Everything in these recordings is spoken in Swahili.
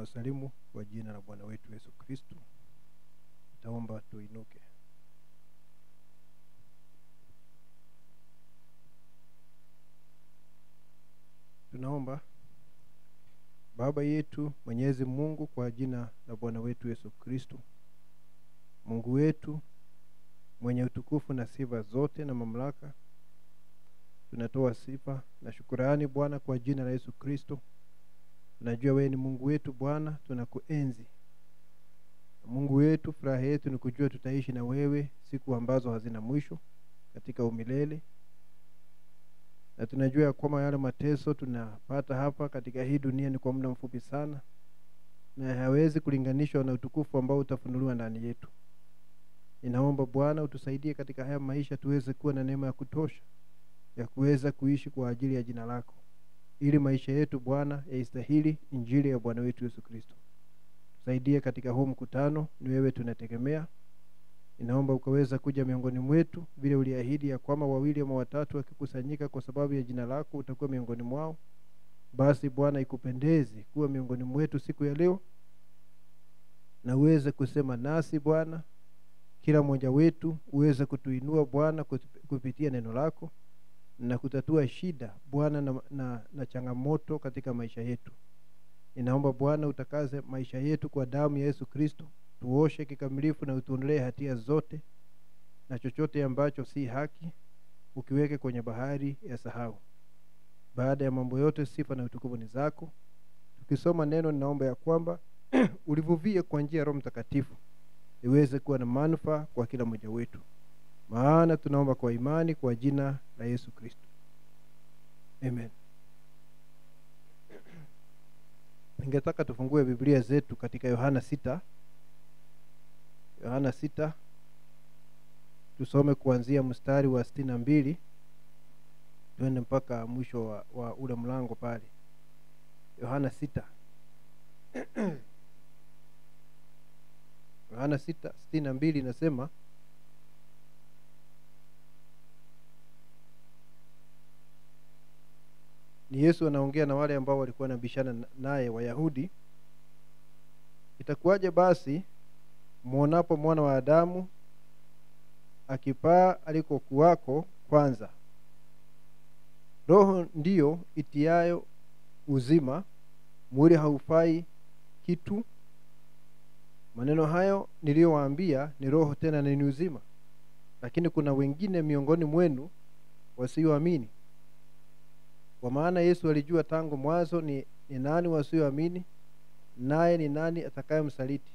Ninawasalimu kwa jina la Bwana wetu Yesu Kristo. Nitaomba tuinuke. Tunaomba. Baba yetu Mwenyezi Mungu, kwa jina la Bwana wetu Yesu Kristo, Mungu wetu mwenye utukufu na sifa zote na mamlaka, tunatoa sifa na shukrani Bwana kwa jina la Yesu Kristo. Tunajua wewe ni Mungu wetu Bwana, tunakuenzi. Mungu wetu, furaha yetu ni kujua tutaishi na wewe siku ambazo hazina mwisho katika umilele. Na tunajua kwamba yale mateso tunapata hapa katika hii dunia ni kwa muda mfupi sana, na hawezi kulinganishwa na utukufu ambao utafunuliwa ndani yetu. Ninaomba Bwana utusaidie katika haya maisha, tuweze kuwa na neema ya kutosha ya kuweza kuishi kwa ajili ya jina lako, ili maisha yetu Bwana yaistahili injili ya Bwana wetu Yesu Kristo. Tusaidie katika huu mkutano, ni wewe tunategemea. Ninaomba ukaweza kuja miongoni mwetu vile uliahidi ya kwamba 2 ama 3 wakikusanyika kwa sababu ya jina lako utakuwa miongoni mwao. Basi Bwana, ikupendeze kuwa miongoni mwetu siku ya leo, na uweze kusema nasi Bwana. Kila mmoja wetu uweze kutuinua Bwana kupitia neno lako na kutatua shida Bwana na changamoto katika maisha yetu. Ninaomba Bwana utakaze maisha yetu kwa damu ya Yesu Kristo. Tuoshe kikamilifu na utuondolee hatia zote, na chochote ambacho si haki ukiweke kwenye bahari ya sahau. Baada ya mambo yote, sifa na utukufu ni zako. Tukisoma neno, ninaomba ya kwamba ulivuvie kwa njia ya Roho Mtakatifu iweze kuwa na manufaa kwa kila mmoja wetu. Maana tunaomba kwa imani kwa jina la Yesu Kristo. Amen. Ningetaka tufungue Biblia zetu katika Yohana 6. Yohana 6. Tusome kuanzia mstari wa 62 tuende mpaka mwisho wa ule mlango pale. Yohana 6. Yohana 6:62 inasema, ni Yesu anaongea na wale ambao walikuwa wanabishana naye, Wayahudi. Itakuwaje basi muonapo mwana wa Adamu akipaa alikokuwako kwanza? Roho ndiyo itiayo uzima, mwili haufai kitu. Maneno hayo niliyowaambia ni roho tena ni uzima. Lakini kuna wengine miongoni mwenu wasioamini. Kwa maana Yesu alijua tangu mwanzo ni nani wasioamini, naye ni nani atakayemsaliti.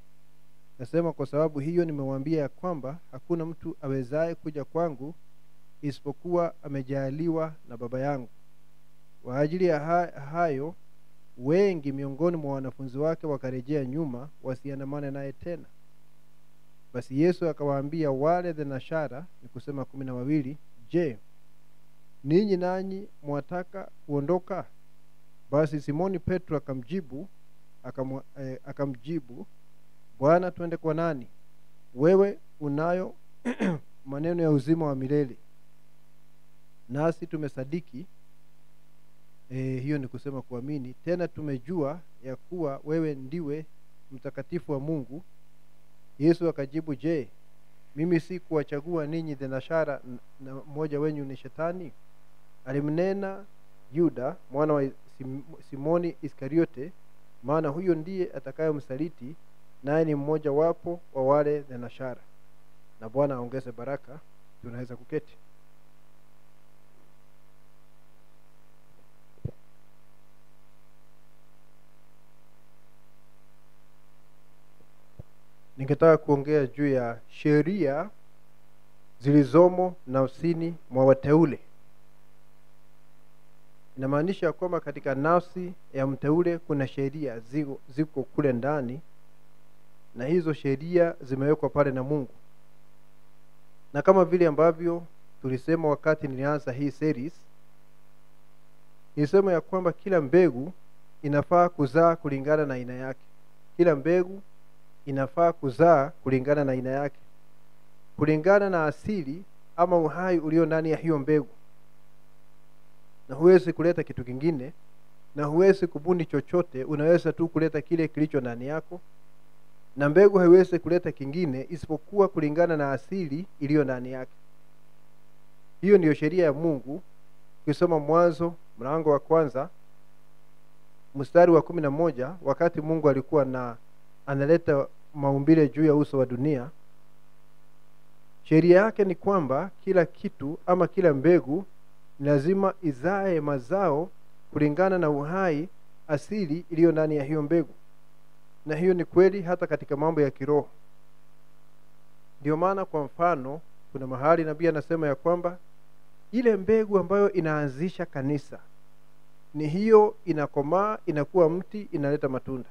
Nasema kwa sababu hiyo nimewaambia ya kwamba hakuna mtu awezaye kuja kwangu isipokuwa amejaliwa na Baba yangu. Kwa ajili ya hayo wengi miongoni mwa wanafunzi wake wakarejea nyuma wasiandamane naye tena. Basi Yesu akawaambia wale thenashara, ni kusema 12, je, ninyi nanyi mwataka kuondoka? Basi Simoni Petro akamjibu, Bwana, twende kwa nani? Wewe unayo maneno ya uzima wa milele, nasi tumesadiki. Hiyo ni kusema kuamini. Tena tumejua ya kuwa wewe ndiwe mtakatifu wa Mungu. Yesu akajibu, je, mimi si kuwachagua ninyi thenashara na mmoja wenyu ni Shetani? Alimnena Yuda mwana wa Simoni Iskariote, maana huyo ndiye atakayemsaliti, naye ni mmoja wapo wa wale thenashara. Na Bwana aongeze baraka. Tunaweza kuketi. Ningetaka kuongea juu ya sheria zilizomo nafsini mwa wateule. Inamaanisha kwamba katika nafsi ya mteule kuna sheria ziko kule ndani, na hizo sheria zimewekwa pale na Mungu. Na kama vile ambavyo tulisema wakati nilianza hii series, nilisema ya kwamba kila mbegu inafaa kuzaa kulingana na aina yake. Kila mbegu inafaa kuzaa kulingana na aina yake, kulingana na asili ama uhai ulio ndani ya hiyo mbegu. Na huwezi kuleta kitu kingine na huwezi kubuni chochote. Unaweza tu kuleta kile kilicho ndani yako, na mbegu haiwezi kuleta kingine isipokuwa kulingana na asili iliyo ndani yake. Hiyo ndiyo sheria ya Mungu. Ukisoma Mwanzo mlango wa 1 mstari wa 11, wakati Mungu alikuwa analeta maumbile juu ya uso wa dunia, sheria yake ni kwamba kila kitu ama kila mbegu lazima izae mazao kulingana na uhai asili iliyo ndani ya hiyo mbegu. Na hiyo ni kweli hata katika mambo ya kiroho. Ndio maana kwa mfano kuna mahali nabii anasema ya kwamba ile mbegu ambayo inaanzisha kanisa ni hiyo inakomaa, inakuwa mti, inaleta matunda.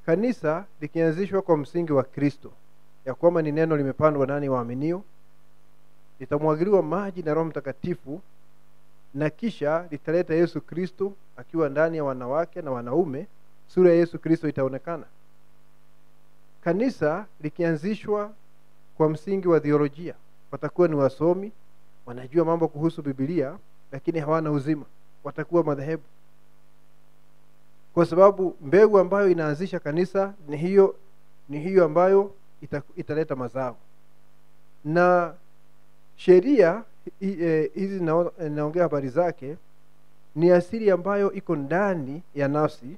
Kanisa likianzishwa kwa msingi wa Kristo, ya kwamba ni neno limepandwa ndani waaminio, litamwagiliwa maji na Roho Mtakatifu, na kisha litaleta Yesu Kristo akiwa ndani ya wanawake na wanaume, sura ya Yesu Kristo itaonekana. Kanisa likianzishwa kwa msingi wa theolojia, watakuwa ni wasomi, wanajua mambo kuhusu Biblia, lakini hawana uzima, watakuwa madhehebu. Kwa sababu mbegu ambayo inaanzisha kanisa ni hiyo ambayo italeta mazao. Na sheria hizi naongea habari zake ni asili ambayo iko ndani ya nafsi,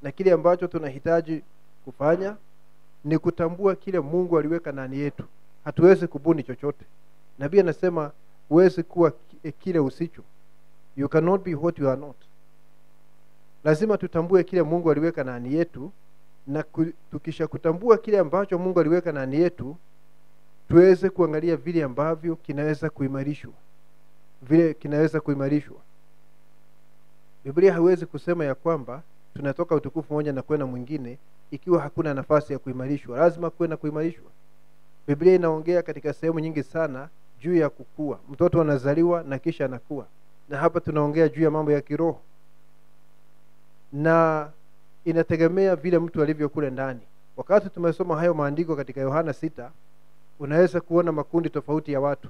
na kile ambacho tunahitaji kufanya ni kutambua kile Mungu aliweka ndani yetu. Hatuwezi kubuni chochote. Nabii anasema huwezi kuwa kile usicho. You cannot be what you are not. Lazima tutambue kile Mungu aliweka ndani yetu, na tukisha kutambua kile ambacho Mungu aliweka ndani yetu, tuweze kuangalia vile ambavyo kinaweza kuimarishwa. Biblia haiwezi kusema ya kwamba tunatoka utukufu mmoja na kwenda mwingine ikiwa hakuna nafasi ya kuimarishwa. Lazima kuwe na kuimarishwa. Biblia inaongea katika sehemu nyingi sana juu ya kukua. Mtoto anazaliwa na kisha anakuwa. Na hapa tunaongea juu ya mambo ya kiroho. Na inategemea vile mtu alivyo kule ndani. Wakati tumesoma hayo maandiko katika Yohana 6, unaweza kuona makundi tofauti ya watu.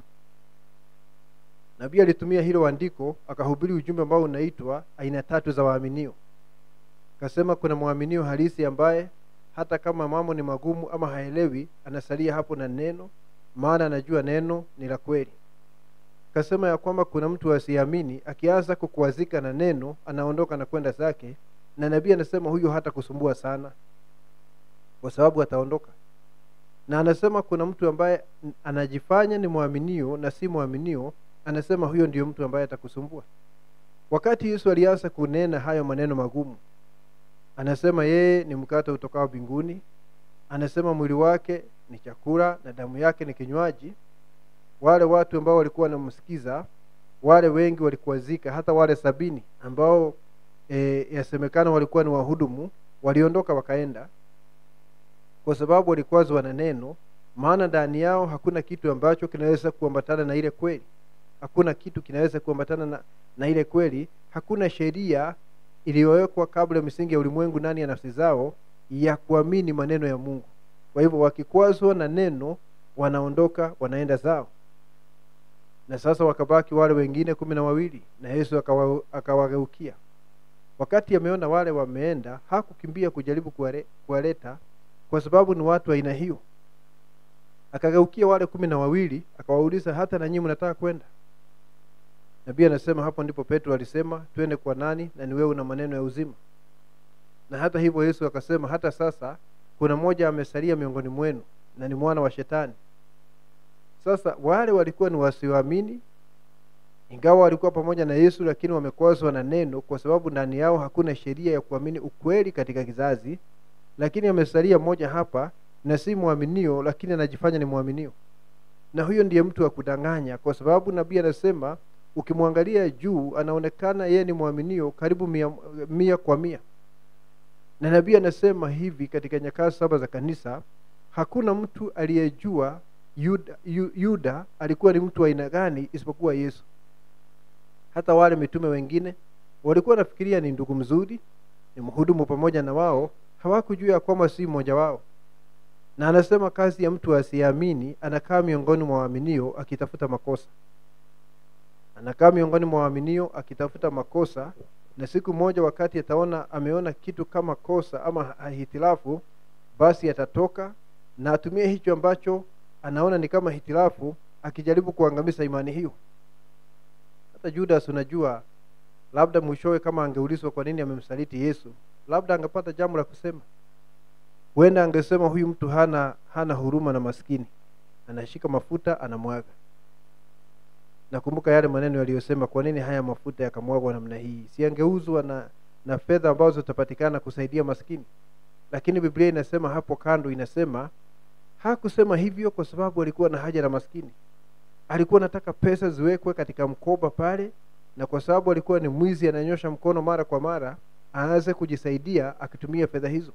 Nabii alitumia hilo andiko akahubiri ujumbe ambao unaitwa aina 3 za waaminio. Akasema kuna muaminio halisi ambaye hata kama mambo ni magumu ama haelewi, anasalia hapo na neno, maana anajua neno ni la kweli. Akasema ya kwamba kuna mtu asiamini, akianza kukuazika na neno anaondoka na kwenda zake, na nabii anasema huyo hata kusumbua sana kwa sababu ataondoka. Na anasema kuna mtu ambaye anajifanya ni muaminio na si muaminio, anasema huyo ndio mtu ambaye atakusumbua. Wakati Yesu alianza kunena hayo maneno magumu, anasema yeye ni mkate utokao mbinguni, anasema mwili wake ni chakula na damu yake ni kinywaji. Wale watu ambao walikuwa wanamsikiza, wale wengi walikuazika, hata wale 70 ambao yasemekana walikuwa ni wahudumu, waliondoka wakaenda kwa sababu walikwazwa na neno, maana ndani yao hakuna kitu ambacho kinaweza kuambatana na ile kweli. Hakuna kitu kinaweza kuambatana na ile kweli. Hakuna sheria iliyowekwa kabla misingi ya ulimwengu ndani ya nafsi zao ya kuamini maneno ya Mungu. Kwa hivyo wakikwazwa na neno, wanaondoka wanaenda zao. Na sasa wakabaki wale wengine 12, na Yesu akawageukia. Wakati ameona wale wameenda, hakukimbia kujaribu kuwaleta kwa sababu ni watu aina hiyo. Akageukia wale 12 akawauliza, hata na nyinyi mnataka kwenda? Nabii anasema hapo ndipo Petro alisema, twende kwa nani na ni wewe una maneno ya uzima. Na hata hivyo Yesu akasema, hata sasa kuna mmoja amesalia miongoni mwenu na ni mwana wa Shetani. Sasa wale walikuwa ni wasioamini, ingawa walikuwa pamoja na Yesu, lakini wamekwazwa na neno kwa sababu ndani yao hakuna sheria ya kuamini ukweli katika kizazi. Lakini amesalia mmoja hapa na si muaminio, lakini anajifanya ni muaminio. Na huyo ndiye mtu wa kudanganya, kwa sababu nabii anasema ukimwangalia juu anaonekana yeye ni muaminio karibu 100%. Na nabii anasema hivi katika nyakati 7 za kanisa, hakuna mtu aliyejua Yuda alikuwa ni mtu wa aina gani isipokuwa Yesu. Hata wale mitume wengine walikuwa nafikiria ni ndugu mzuri, ni mhudumu pamoja na wao, hawakujua kwamba si mmoja wao. Na anasema kazi ya mtu asiamini, anakaa miongoni mwa waaminio akitafuta makosa. Anakaa miongoni mwa waaminio akitafuta makosa, na siku moja wakati ameona kitu kama kosa ama hitilafu, basi atatoka na atumie hicho ambacho anaona ni kama hitilafu akijaribu kuangamiza imani hiyo. Hata Judas, unajua, labda mwishowe kama angeulizwa kwa nini amemsaliti Yesu, labda angepata jambo la kusema. Huenda angesema huyu mtu hana huruma na maskini, anashika mafuta anamwaga. Nakumbuka yale maneno aliyosema, kwa nini haya mafuta yakamwagwa namna hii? Si angeuzwa na fedha ambazo zitapatikana kusaidia maskini? Lakini Biblia inasema hapo kando, inasema hakusema hivyo kwa sababu alikuwa na haja na maskini. Alikuwa anataka pesa ziwekwe katika mkoba pale, na kwa sababu alikuwa ni mwizi ananyosha mkono mara kwa mara, aanze kujisaidia akitumia fedha hizo.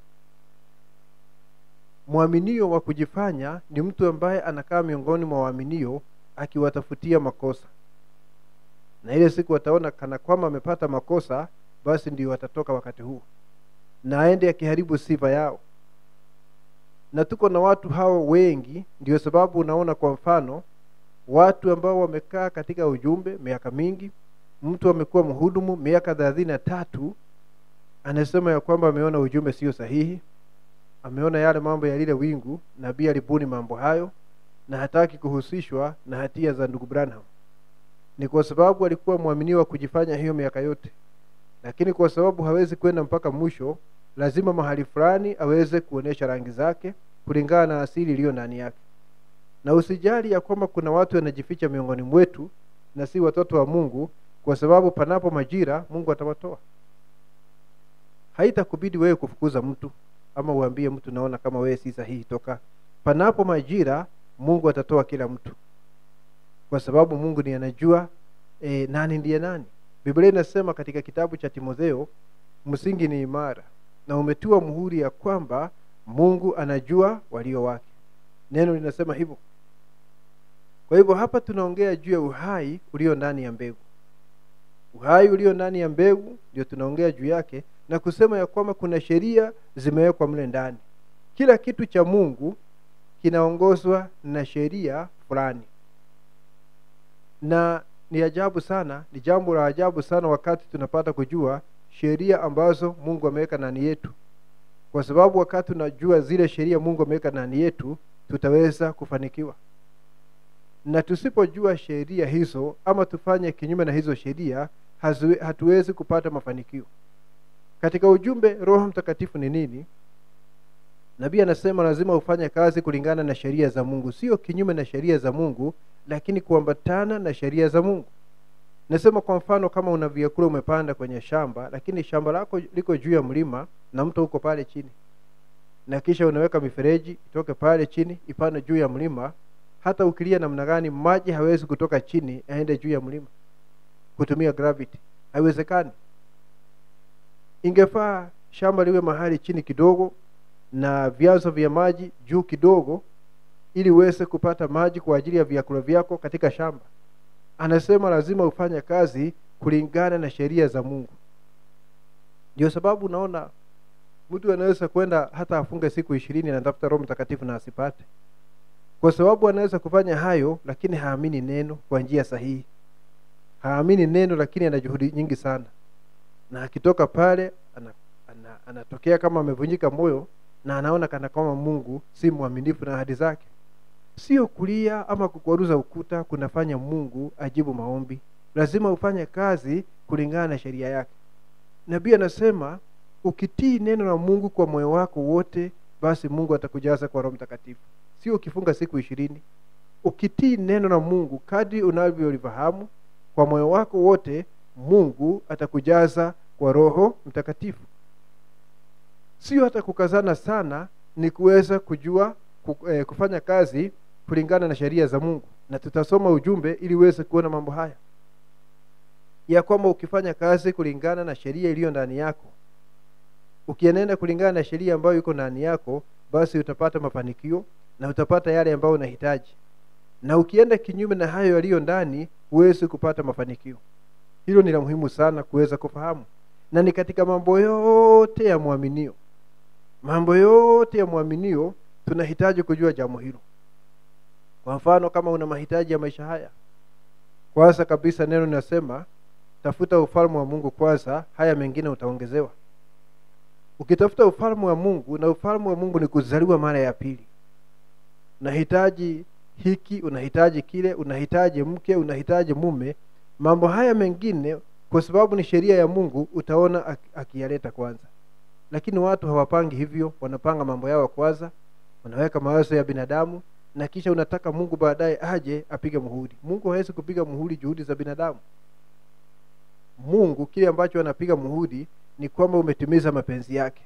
Mwaminio wa kujifanya ni mtu ambaye anakaa miongoni mwa waaminio akiwatafutia makosa, na ile siku wataona kana kwamba amepata makosa, basi ndio watatoka wakati huo na aende akiharibu sifa yao. Na tuko na watu hao wengi, ndio sababu unaona kwa mfano watu ambao wamekaa katika ujumbe miaka mingi. Mtu amekuwa mhudumu miaka 33, anasema ya kwamba ameona ujumbe sio sahihi, ameona yale mambo ya lile wingu, nabii alibuni mambo hayo, na hataki kuhusishwa na hatia za ndugu Branham. Ni kwa sababu alikuwa muaminiwa kujifanya hiyo miaka yote, lakini kwa sababu hawezi kwenda mpaka mwisho, lazima mahali fulani aweze kuonesha rangi zake kulingana na asili iliyo ndani yake. Na usijali ya kwamba kuna watu wanajificha miongoni mwetu na si watoto wa Mungu, kwa sababu panapo majira Mungu atawatoa. Haitakubidi wewe kufukuza mtu ama uambie mtu naona kama wewe si sahihi toka. Panapo majira Mungu atatoa kila mtu, kwa sababu Mungu ndiye anajua nani ndiye nani. Biblia inasema katika kitabu cha Timotheo, msingi ni imara na umetiwa muhuri ya kwamba Mungu anajua walio wake. Neno linasema hivyo. Kwa hivyo hapa tunaongea juu ya uhai ulio ndani ya mbegu. Uhai ulio ndani ya mbegu ndio tunaongea juu yake, na kusema ya kwamba kuna sheria zimewekwa mle ndani. Kila kitu cha Mungu kinaongozwa na sheria fulani. Na ni ajabu sana, ni jambo la ajabu sana wakati tunapata kujua sheria ambazo Mungu ameweka ndani yetu. Kwa sababu wakati tunajua zile sheria Mungu ameweka ndani yetu, tutaweza kufanikiwa. Na tusipojua sheria hizo ama tufanye kinyume na hizo sheria, hatuwezi kupata mafanikio. Katika ujumbe Roho Mtakatifu ni nini? Nabii anasema lazima ufanye kazi kulingana na sheria za Mungu, sio kinyume na sheria za Mungu, lakini kuambatana na sheria za Mungu. Nasema kwa mfano, kama una vyakula umepanda kwenye shamba, lakini shamba lako liko juu ya mlima na mto uko pale chini, na kisha unaweka mifereji itoke pale chini ipande juu ya mlima, hata ukilia namna gani maji hawezi kutoka chini aende juu ya mlima kutumia gravity, haiwezekani. Ingefaa shamba liwe mahali chini kidogo na vyanzo vya maji juu kidogo, ili uweze kupata maji kwa ajili ya vyakula vyako katika shamba. Anasema lazima ufanye kazi kulingana na sheria za Mungu. Ndio sababu unaona mtu anaweza kwenda hata afunge siku 20 na anatafuta Roho Mtakatifu na asipate, kwa sababu anaweza kufanya hayo lakini haamini neno kwa njia sahihi. Haamini neno lakini ana juhudi nyingi sana, na akitoka pale anatokea kama amevunjika moyo, na anaona kana kama Mungu si mwaminifu na ahadi zake. Sio kulia ama kukwaruza ukuta kunafanya Mungu ajibu maombi. Lazima ufanye kazi kulingana na sheria yake. Nabii anasema ukitii neno la Mungu kwa moyo wako wote, basi Mungu atakujaza kwa Roho Mtakatifu. Sio ukifunga siku 20. Ukitii neno la Mungu kadri unavyolifahamu kwa moyo wako wote, Mungu atakujaza kwa Roho Mtakatifu. Sio hata kukazana sana, ni kuweza kujua kufanya kazi kulingana na sheria za Mungu. Na tutasoma ujumbe ili uweze kuona mambo haya, ya kwamba ukifanya kazi kulingana na sheria iliyo ndani yako, ukienenda kulingana na sheria ambayo iko ndani yako, basi utapata mafanikio na utapata yale ambayo unahitaji. Na ukienda kinyume na hayo yaliyo ndani, huwezi kupata mafanikio. Hilo ni la muhimu sana kuweza kufahamu, na ni katika mambo yote ya muaminio. Mambo yote ya muaminio tunahitaji kujua jambo hilo. Kwa mfano, kama una mahitaji ya maisha haya, kwanza kabisa neno linasema tafuta ufalme wa Mungu kwanza, haya mengine utaongezewa. Ukitafuta ufalme wa Mungu, na ufalme wa Mungu ni kuzaliwa mara ya pili. Unahitaji hiki, unahitaji kile, unahitaji mke, unahitaji mume. Mambo haya mengine kwa sababu ni sheria ya Mungu utaona akiyaleta kwanza. Lakini watu hawapangi hivyo, wanapanga mambo yao kwanza, wanaweka mawazo ya binadamu, na kisha unataka Mungu baadaye aje apige muhuri. Mungu hawezi kupiga muhuri juhudi za binadamu. Mungu kile ambacho anapiga muhuri ni kwamba umetimiza mapenzi yake.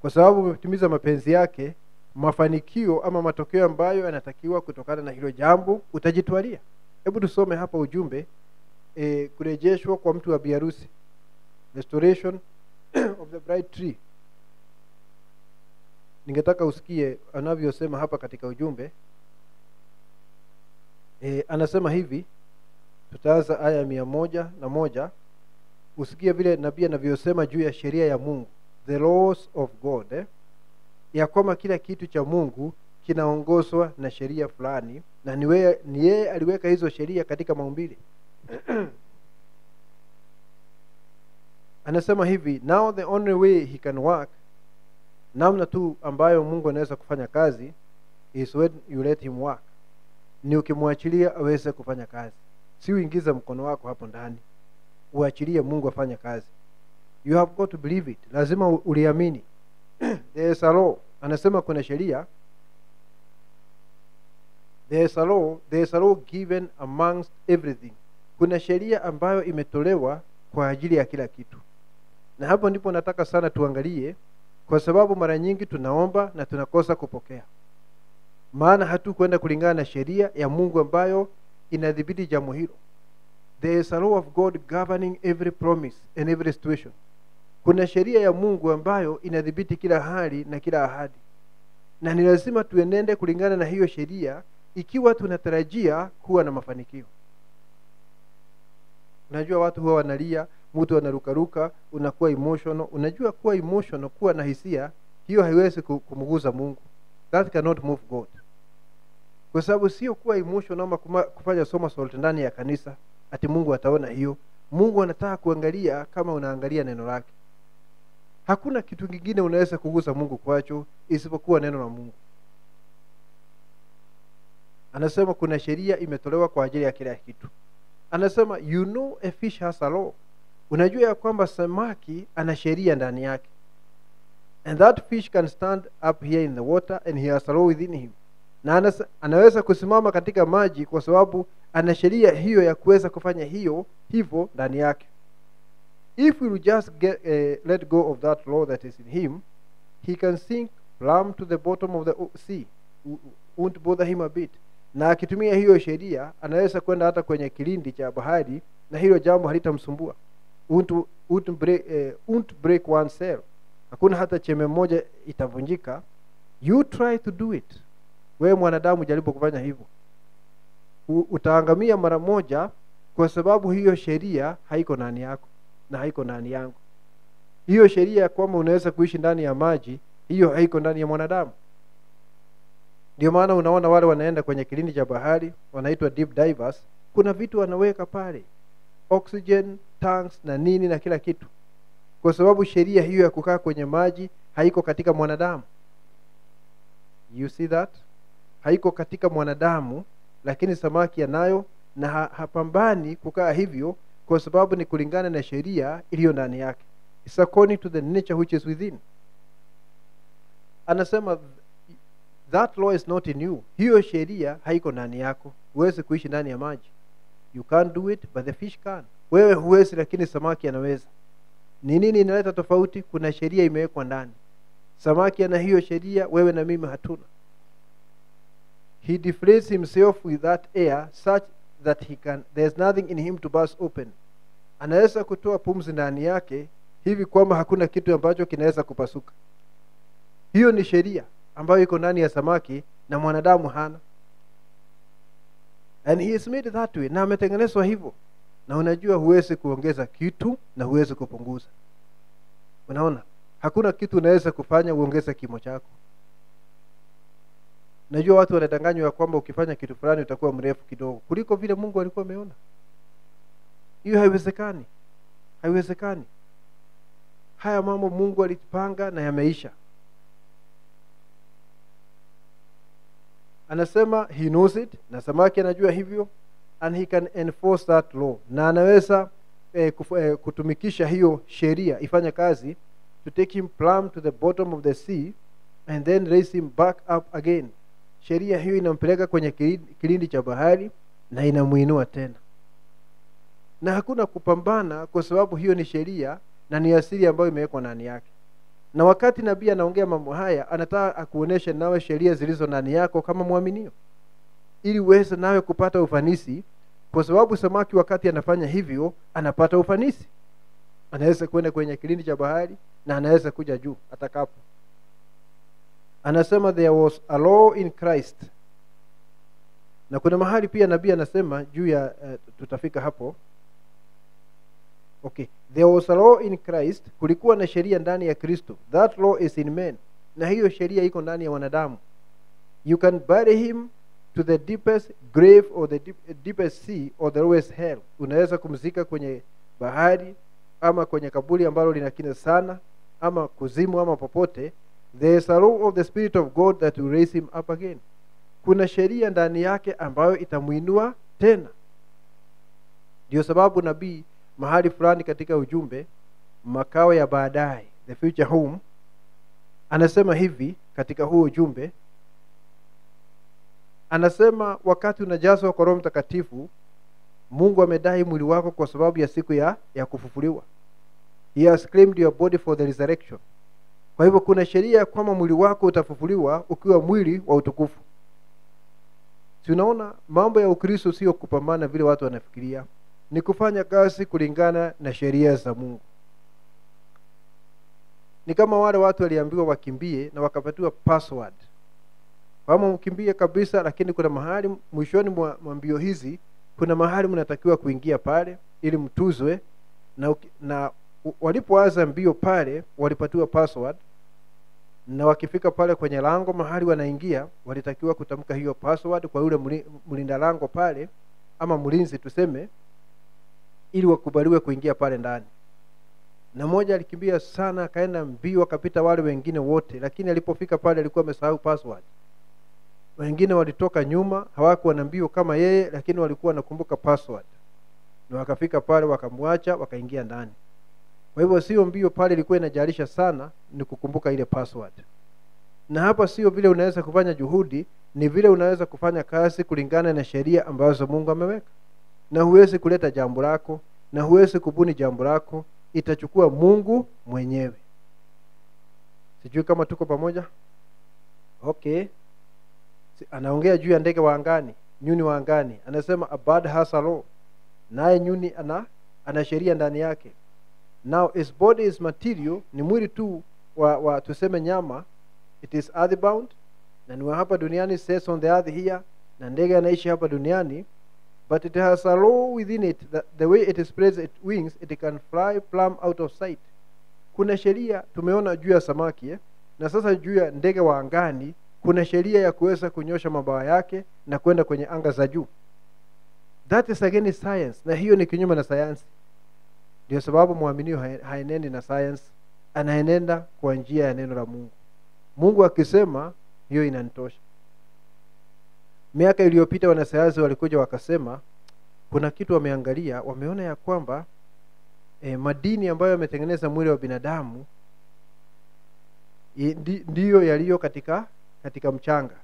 Kwa sababu umetimiza mapenzi yake, mafanikio ama matokeo ambayo yanatakiwa kutokana na hilo jambo utajitwalia. Hebu tusome hapa ujumbe, kurejeshwa kwa mtu wa biharusi, restoration of the bride tree. Ningetaka usikie anavyosema hapa katika ujumbe. Anasema hivi, tutaanza aya 101. Usikie vile nabii anavyosema juu ya sheria ya Mungu, the laws of God, ya kwamba kila kitu cha Mungu kinaongozwa na sheria fulani, na ni yeye aliweka hizo sheria katika maumbile. Anasema hivi, now the only way he can work, namna tu ambayo Mungu anaweza kufanya kazi, is when you let him work. Ni ukimwachilia aweze kufanya kazi. Si uingiza mkono wako hapo ndani, uachilie Mungu afanye kazi. You have got to believe it. Lazima uliamini. There is a law. Anasema kuna sheria. There is a law given amongst everything. Kuna sheria ambayo imetolewa kwa ajili ya kila kitu. Na hapo ndipo nataka sana tuangalie, kwa sababu mara nyingi tunaomba na tunakosa kupokea. Maana hatukwenda kulingana na sheria ya Mungu ambayo inadhibiti jambo hilo. There is a law of God governing every promise and every situation. Kuna sheria ya Mungu ambayo inadhibiti kila hali na kila ahadi. Na ni lazima tuenende kulingana na hiyo sheria ikiwa tunatarajia kuwa na mafanikio. Unajua watu huwa wanalia, mtu anarukaruka, unakuwa emotional. Unajua kuwa emotional, kuwa na hisia, hiyo haiwezi kumguza Mungu. That cannot move God. Kwa sababu sio kuwa emotional ama kufanya somersault ndani ya kanisa ati Mungu ataona hiyo. Mungu anataka kuangalia kama unaangalia neno lake. Hakuna kitu kingine unaweza kugusa Mungu kwacho isipokuwa neno la Mungu. Anasema kuna sheria imetolewa kwa ajili ya kila kitu. Anasema you know a fish has a law. Unajua ya kwamba samaki ana sheria ndani yake. And that fish can stand up here in the water and he has a law within him. Na anaweza kusimama katika maji kwa sababu ana sheria hiyo ya kuweza kufanya hivyo ndani yake. If we will just let go of that law that is in him, he can sink plumb to the bottom of the sea. Won't bother him a bit. Na akitumia hiyo sheria anaweza kwenda hata kwenye kilindi cha bahari na hilo jambo halitamsumbua. Won't break one cell. Hakuna hata chembe moja itavunjika. You try to do it. Wewe mwanadamu jaribu kufanya hivyo, utaangamia mara moja, kwa sababu hiyo sheria haiko ndani yako na haiko ndani yangu. Hiyo sheria kwamba unaweza kuishi ndani ya maji, hiyo haiko ndani ya mwanadamu. Ndio maana unaona wale wanaenda kwenye kilindi cha bahari, wanaitwa deep divers, kuna vitu wanaweka pale, oxygen tanks na nini na kila kitu, kwa sababu sheria hiyo ya kukaa kwenye maji haiko katika mwanadamu. You see that? Haiko katika mwanadamu, lakini samaki anayo, na hapambani kukaa hivyo kwa sababu ni kulingana na sheria iliyo ndani yake. It's according to the nature which is within. Anasema that law is not in you. Hiyo sheria haiko ndani yako. Huwezi kuishi ndani ya maji. You can't do it, but the fish can. Wewe huwezi, lakini samaki anaweza. Ni nini inaleta tofauti? Kuna sheria imewekwa ndani. Samaki ana hiyo sheria, wewe na mimi hatuna. He deflates himself with that air such that there's nothing in him to burst open. Anaweza kutoa pumzi ndani yake hivi kwamba hakuna kitu ambacho kinaweza kupasuka. Hiyo ni sheria ambayo iko ndani ya samaki na mwanadamu hana. And he is made that way. Na ametengenezwa hivyo. Na unajua huwezi kuongeza kitu na huwezi kupunguza. Unaona? Hakuna kitu unaweza kufanya uongeze kimo chako. Najua watu wanadanganywa kwamba ukifanya kitu fulani utakuwa mrefu kidogo kuliko vile Mungu alikuwa ameona. Hiyo haiwezekani. Haiwezekani. Haya mambo Mungu alipanga na yameisha. Anasema he knows it, na samaki anajua hivyo, and he can enforce that law, na anaweza kutumikisha hiyo sheria ifanye kazi, to take him plumb to the bottom of the sea and then raise him back up again. Sheria hiyo inampeleka kwenye kilindi cha bahari na inamuinua tena. Na hakuna kupambana, kwa sababu hiyo ni sheria na ni asili ambayo imewekwa ndani yake. Na wakati nabii anaongea mambo haya, anataka akuoneshe nawe sheria zilizo ndani yako kama muaminio, ili uweze nawe kupata ufanisi, kwa sababu samaki wakati anafanya hivyo anapata ufanisi. Anaweza kwenda kwenye kilindi cha bahari na anaweza kuja juu atakapo. Anasema there was a law in Christ. Na kuna mahali pia nabii anasema juu ya tutafika hapo. Okay, there was a law in Christ, kulikuwa na sheria ndani ya Kristo. That law is in men. Na hiyo sheria iko ndani ya wanadamu. You can bury him to the deepest grave or the deepest sea or the lowest hell. Unaweza kumzika kwenye bahari ama kwenye kaburi ambalo lina kina sana, ama kuzimu, ama popote. There is a law of the Spirit of God that will raise him up again. Kuna sheria ndani yake ambayo itamuinua tena. Ndio sababu nabii mahali fulani katika ujumbe makao ya baadaye, the future home, anasema hivi katika huo ujumbe. Anasema wakati unajazwa kwa Roho Mtakatifu, Mungu amedai mwili wako kwa sababu ya siku ya kufufuliwa. He has claimed your body for the resurrection. Kwa hivyo kuna sheria kwamba mwili wako utafufuliwa ukiwa mwili wa utukufu. Tunaona mambo ya Ukristo sio kupambana vile watu wanafikiria, ni kufanya kazi kulingana na sheria za Mungu. Ni kama wale watu waliambiwa wakimbie na wakapatiwa password. Kama mkimbie kabisa, lakini kuna mahali mwishoni mwa mbio hizi kuna mahali mnatakiwa kuingia pale ili mtuzwe, na walipoanza mbio pale walipatiwa password, na wakifika pale kwenye lango mahali wanaingia walitakiwa kutamka hiyo password kwa yule mlinda lango pale, ama mlinzi tuseme, ili wakubaliwe kuingia pale ndani. Na mmoja alikimbia sana, akaenda mbio akapita wale wengine wote, lakini alipofika pale alikuwa amesahau password. Wengine walitoka nyuma, hawakuwa na mbio kama yeye, lakini walikuwa nakumbuka password. Na wakafika pale wakamwacha, wakaingia ndani. Kwa hivyo sio mbio pale ilikuwa inajalisha sana, ni kukumbuka ile password. Na hapa sio vile unaweza kufanya juhudi, ni vile unaweza kufanya kazi kulingana na sheria ambazo Mungu ameweka. Na huwezi kuleta jambo lako, na huwezi kubuni jambo lako, itachukua Mungu mwenyewe. Sijui kama tuko pamoja? Okay. Anaongea juu ya ndege wa angani, nyuni wa angani. Anasema a bird has a law. Naye nyuni ana sheria ndani yake. Now his body is material, ni mwili tu wa tuseme nyama. It is earthbound, na ni hapa duniani, says on the earth here, na ndege anaishi hapa duniani. But it has a law within it that the way it spreads its wings, it can fly plumb out of sight. Kuna sheria tumeona juu ya samaki, na sasa juu ya ndege wa angani kuna sheria ya kuweza kunyosha mabawa yake na kwenda kwenye anga za juu. That is again science, na hiyo ni kinyume na sayansi. Ndio sababu muaminio haenendi na science, anaenenda kwa njia ya neno la Mungu. Mungu akisema hiyo inanitosha. Miaka iliyopita wanasayansi walikuja wakasema kuna kitu wameangalia, wameona ya kwamba madini ambayo yametengeneza mwili wa binadamu ndiyo yaliyo katika mchanga.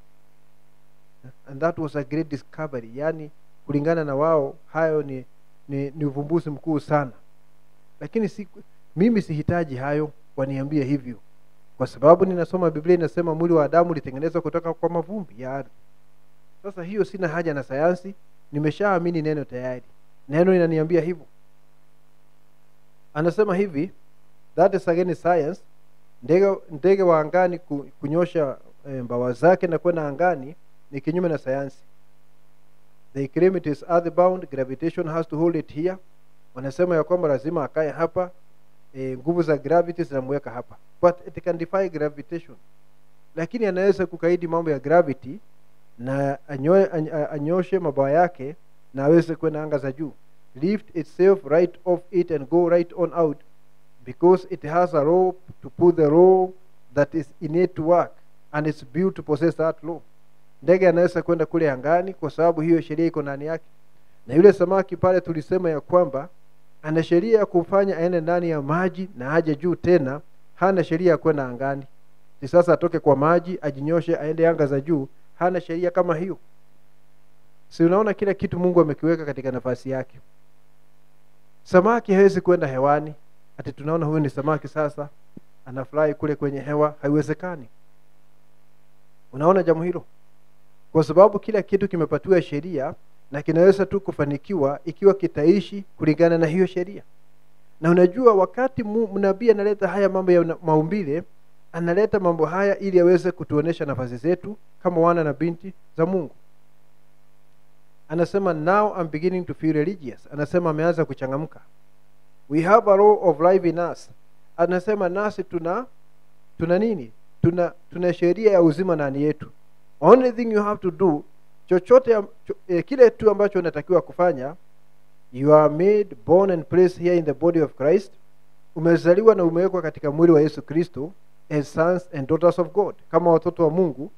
And that was a great discovery. Yani kulingana na wao hayo ni uvumbuzi mkuu sana. Lakini mimi sihitaji hayo waniambie hivyo, kwa sababu ninasoma Biblia inasema mwili wa Adamu ulitengenezwa kutoka kwa mavumbi ya ardhi. Sasa hiyo sina haja na sayansi, nimeshaamini neno tayari. Neno linaniambia hivyo. Anasema hivi, that is again science. Ndege wa angani kunyosha mbawa zake na kwenda angani ni kinyume na sayansi. They claim it is earthbound, gravitation has to hold it here. Wanasema ya kwamba lazima akae hapa, nguvu za gravity zinamweka hapa. But it can defy gravitation. Lakini anaweza kukaidi mambo ya gravity na anyoshe mabawa yake na aweze kwenda anga za juu. lift itself right off it and go right on out, because it has a law to put the law that is in it to work, and it's built to possess that law. Ndege anaweza kwenda kule angani kwa sababu hiyo sheria iko ndani yake. Na yule samaki pale tulisema ya kwamba ana sheria ya kufanya aende ndani ya maji na aje juu tena, hana sheria ya kwenda angani. Sasa atoke kwa maji ajinyoshe aende anga za juu, hana sheria kama hiyo. Si unaona kila kitu Mungu amekiweka katika nafasi yake. Samaki hawezi kwenda hewani ati tunaona huyu ni samaki sasa anafly kule kwenye hewa, haiwezekani. Unaona jambo hilo? Kwa sababu kila kitu kimepatiwa sheria na kinaweza tu kufanikiwa ikiwa kitaishi kulingana na hiyo sheria. Na unajua wakati nabii analeta haya mambo ya maumbile, analeta mambo haya ili aweze kutuonesha nafasi zetu kama wana na binti za Mungu. Anasema now I'm beginning to feel religious. Anasema ameanza kuchangamka. We have a law of life in us. Anasema nasi tuna nini? Tuna sheria ya uzima ndani yetu. Only thing you have to do, chochote kile tu ambacho unatakiwa kufanya, you are made, born and placed here in the body of Christ. Umezaliwa na umewekwa katika mwili wa Yesu Kristo as sons and daughters of God, kama watoto wa Mungu.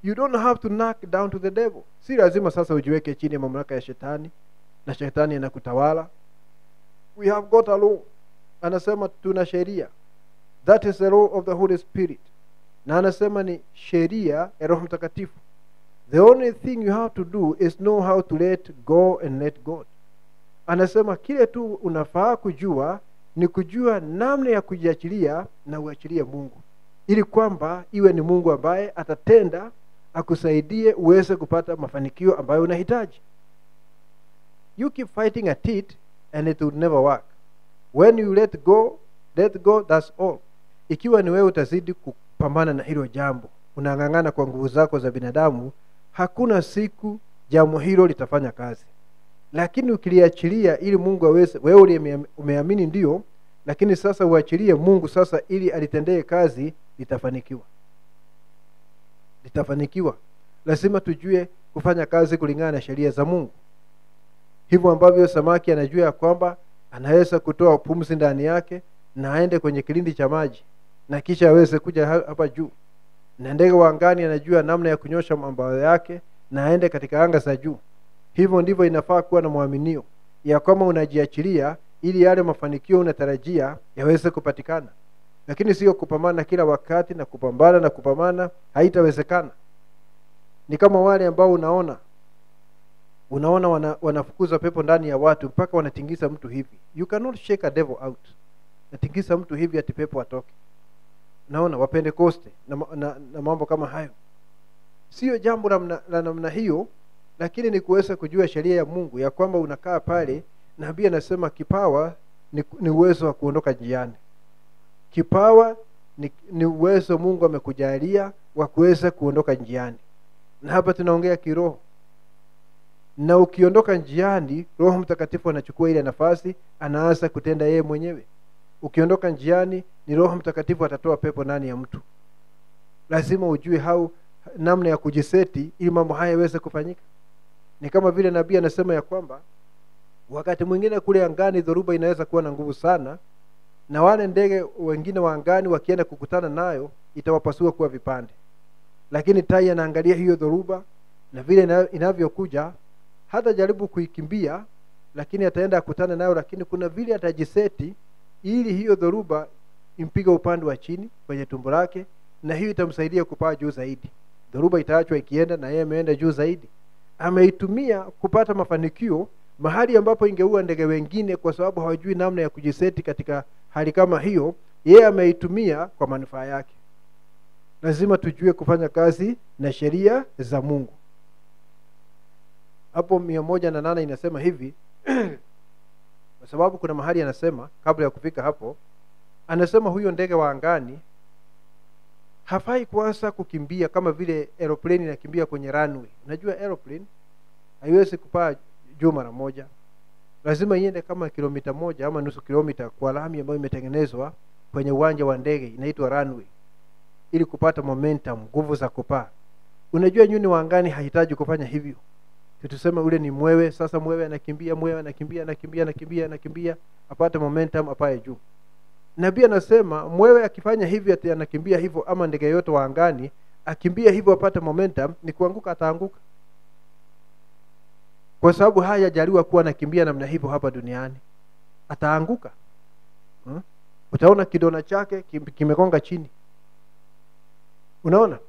You don't have to knock down to the devil. Si lazima sasa ujiweke chini ya mamlaka ya shetani na shetani anakutawala. We have got a law. Anasema tuna sheria. That is the law of the Holy Spirit. Na anasema ni sheria ya Roho Mtakatifu. The only thing you have to do is know how to let go and let God. Anasema kile tu unafaa kujua ni kujua namna ya kujiachilia na uachilie Mungu, ili kwamba iwe ni Mungu ambaye atatenda akusaidie uweze kupata mafanikio ambayo unahitaji. You keep fighting at it and it will never work. When you let go, that's all. Ikiwa ni wewe utazidi kupambana na hilo jambo, unang'ang'ana kwa nguvu zako za binadamu, hakuna siku jambo hilo litafanya kazi. Lakini ukiliachilia ili Mungu aweze, wewe umeamini ndio, lakini sasa uachilie Mungu sasa ili alitendee kazi, litafanikiwa. Lazima tujue kufanya kazi kulingana na sheria za Mungu. Hivyo ambavyo samaki anajua kwamba anaweza kutoa pumzi ndani yake na aende kwenye kilindi cha maji na kisha aweze kuja hapa juu. Na ndege wa angani anajua namna ya kunyosha mabawa yake na aende katika anga za juu. Hivyo ndivyo inafaa kuwa na muaminio, ya kwamba unajiachilia ili yale mafanikio unatarajia yaweze kupatikana. Lakini sio kupambana kila wakati na kupambana, haitawezekana. Ni kama wale ambao unaona wanafukuza pepo ndani ya watu mpaka wanatingisa mtu hivi. You cannot shake a devil out. Natingisa mtu hivi ati pepo atoke. Naona Wapentekoste na mambo kama hayo. Sio jambo la namna hiyo, lakini ni kuweza kujua sheria ya Mungu ya kwamba unakaa pale. Nabii anasema kipawa ni uwezo wa kuondoka njiani. Kipawa ni uwezo Mungu amekujalia wa kuweza kuondoka njiani. Na hapa tunaongea kiroho. Na ukiondoka njiani, Roho Mtakatifu anachukua ile nafasi, anaanza kutenda yeye mwenyewe. Ukiondoka njiani, ni Roho Mtakatifu atatoa pepo ndani ya mtu. Lazima ujue namna ya kujiseti ili mambo haya yaweze kufanyika. Ni kama vile nabii anasema ya kwamba wakati mwingine kule angani dhoruba inaweza kuwa na nguvu sana, na wale ndege wengine wa angani wakienda kukutana nayo itawapasua kuwa vipande. Lakini tai anaangalia hiyo dhoruba na vile inavyokuja, hata jaribu kuikimbia, lakini ataenda kukutana nayo, lakini kuna vile atajiseti ili hiyo dhoruba impige upande wa chini kwenye tumbo lake, na hiyo itamsaidia kupaa juu zaidi. Dhoruba itaachwa ikienda na yeye ameenda juu zaidi. Ameitumia kupata mafanikio mahali ambapo ingeua ndege wengine, kwa sababu hawajui namna ya kujiseti katika hali kama hiyo. Yeye ameitumia kwa manufaa yake. Lazima tujue kufanya kazi na sheria za Mungu. Hapo 108 inasema hivi kwa sababu kuna mahali anasema kabla ya kufika hapo, anasema huyo ndege wa angani hafai kuanza kukimbia kama vile aeroplane inakimbia kwenye runway. Unajua aeroplane haiwezi kupaa juu mara moja. Lazima iende kama kilomita 1 ama nusu kilomita kwa lami ambayo imetengenezwa kwenye uwanja wa ndege, inaitwa runway, ili kupata momentum, nguvu za kupaa. Unajua nyuni wa angani hahitaji kufanya hivyo. Tuseme ule ni mwewe. Sasa mwewe anakimbia apate momentum apae juu. Nabii anasema mwewe akifanya hivi ati anakimbia hivyo, ama ndege yote wa angani akimbia hivyo apate momentum, ni kuanguka ataanguka. Kwa sababu hajajaliwa kuwa anakimbia namna hivyo hapa duniani, ataanguka. Utaona kidona chake kimekonga chini. Unaona?